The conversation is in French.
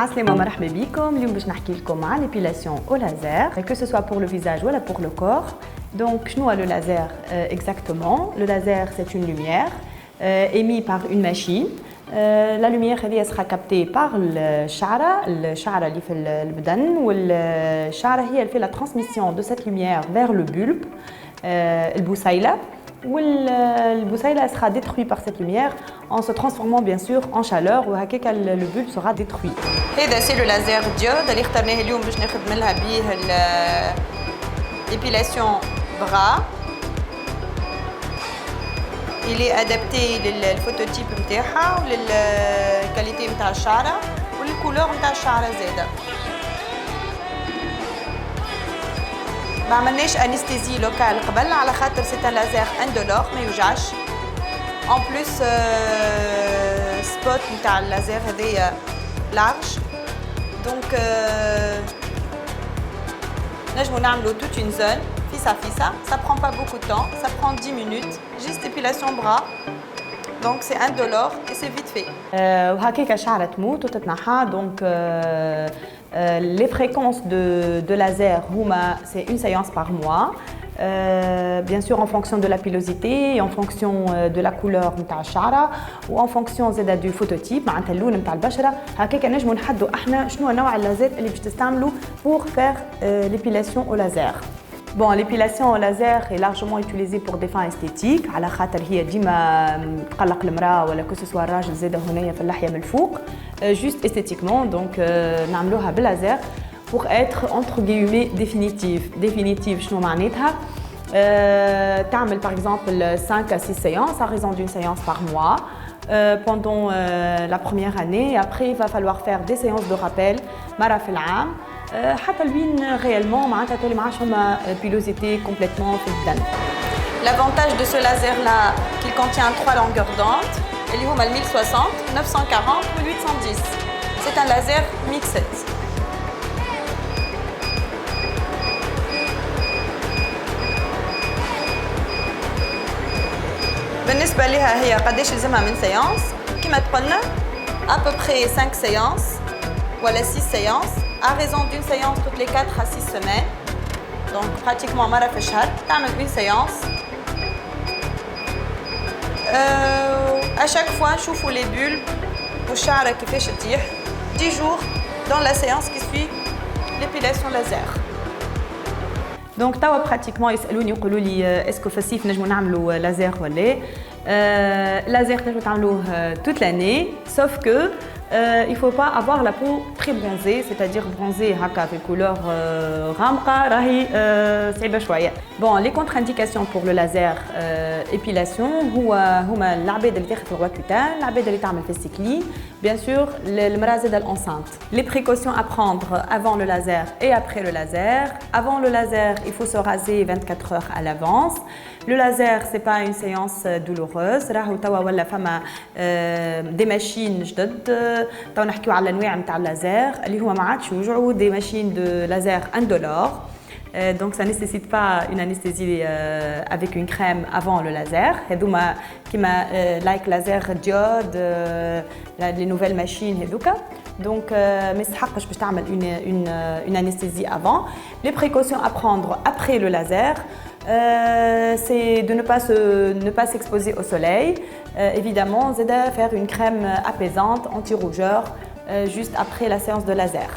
Assalamu marhaba bikom. اليوم باش نحكي لكم عن l'épilation au laser, que ce soit pour le visage ou pour le corps. Donc, شنو le laser exactement? Le laser, c'est une lumière émise par une machine. La lumière elle sera captée par الشعرة اللي في البدن والشعرة هي اللي fait la transmission de cette lumière vers le bulbe البصيلة والبصيلة sera détruit par cette lumière en se transformant bien sûr en chaleur وهكاك le bulbe sera détruit. هذا سي لو لازير ديود اللي اخترناه اليوم باش نخدم لها بيه l'épilation bras. Il est adapté للفوتوتيب نتاعها وللكاليتي نتاع الشعرة وللكولور نتاع الشعرة زاده. ما عملناش انستيزي لوكال قبل على خاطر سي ان لازير اندولور ما يوجعش. ان بلوس سبوت نتاع اللازير هذايا لارج دونك نجمو نعملو توت اون زون فيسا ça prend pas beaucoup de temps, ça prend 10 minutes, juste épilation bras. Donc c'est indolore et c'est vite fait. وهكاك الشعرة تموت وتتنحى. Donc les fréquences de laser, c'est une séance par mois. Bien sûr en fonction de la pilosité, en fonction de la couleur نتاع الشعرة و en fonction زاده du phototype معناتها اللون نتاع البشرة. هكاك نجمو نحددوا احنا شنو نوع اللازر اللي باش تستعملوا pour faire l'épilation au laser. Bon, l'épilation au laser est largement utilisée pour des fins esthétiques على خاطر هي ديما تقلق المرأة ولا que ce soit الراجل زاده هنايا في اللحية من الفوق juste esthétiquement. Donc نعملوها باللازر pour être entre guillemets définitive. شنو معناتها؟ تعمل par exemple 5 à 6 séances à raison d'une séance par mois pendant la première année. Après il va falloir faire des séances de rappel مرة في العام حتى لوين réellement معناتها تولي ما عادش هما pilosité complètement في البدن. L'avantage de ce laser là qu'il contient 3 longueurs d'onde اللي هما 1060, 940 ou 810. C'est un laser mixed. بالنسبة لها هي قداش يلزمها من séance كما تقولنا à peu près 5 séances ولا 6 séances à raison d'une séance toutes les 4 à 6 semaines. Donc pratiquement مرة في الشهر تعمل une séance. À chaque fois نشوفوا les bulbes والشعرة كيفاش تطيح 10 jours dans la séance qui suit l'épilation laser. Donc توا pratiquement يسالوني يقولوا لي اسكو في الصيف نجموا نعملوا لازير ولا لازير تنجموا تعملوه toute l'année sauf que il faut pas avoir la peau très bronzée, c'est-à-dire bronzée هكا في couleur غامقة راهي صعيبة شوية. Bon, les contre-indications pour le laser épilation هما العباد اللي تاخذ الروكوتان، العباد اللي تعمل في السيكلي، bien sûr المرأة زادة l'enceinte. Les précautions à prendre avant le laser et après le laser. Avant le laser, il faut se raser 24 heures à l'avance. Le laser, c'est pas une séance douloureuse. راهو توا ولا فما des machines جدد. تو نحكيو على الانواع نتاع اللازر اللي هو ما عادش يوجعوا des machines de laser indolore. Donc ça nécessite pas une anesthésie avec une crème avant le laser. هذوما كيما like laser diode les nouvelles machines هذوكا. Donc ما يستحقش باش تعمل une anesthésie avant. Les précautions à prendre après le laser, c'est de ne pas s'exposer au soleil. Évidemment, زاده faire une crème apaisante anti-rougeur juste après la séance de laser.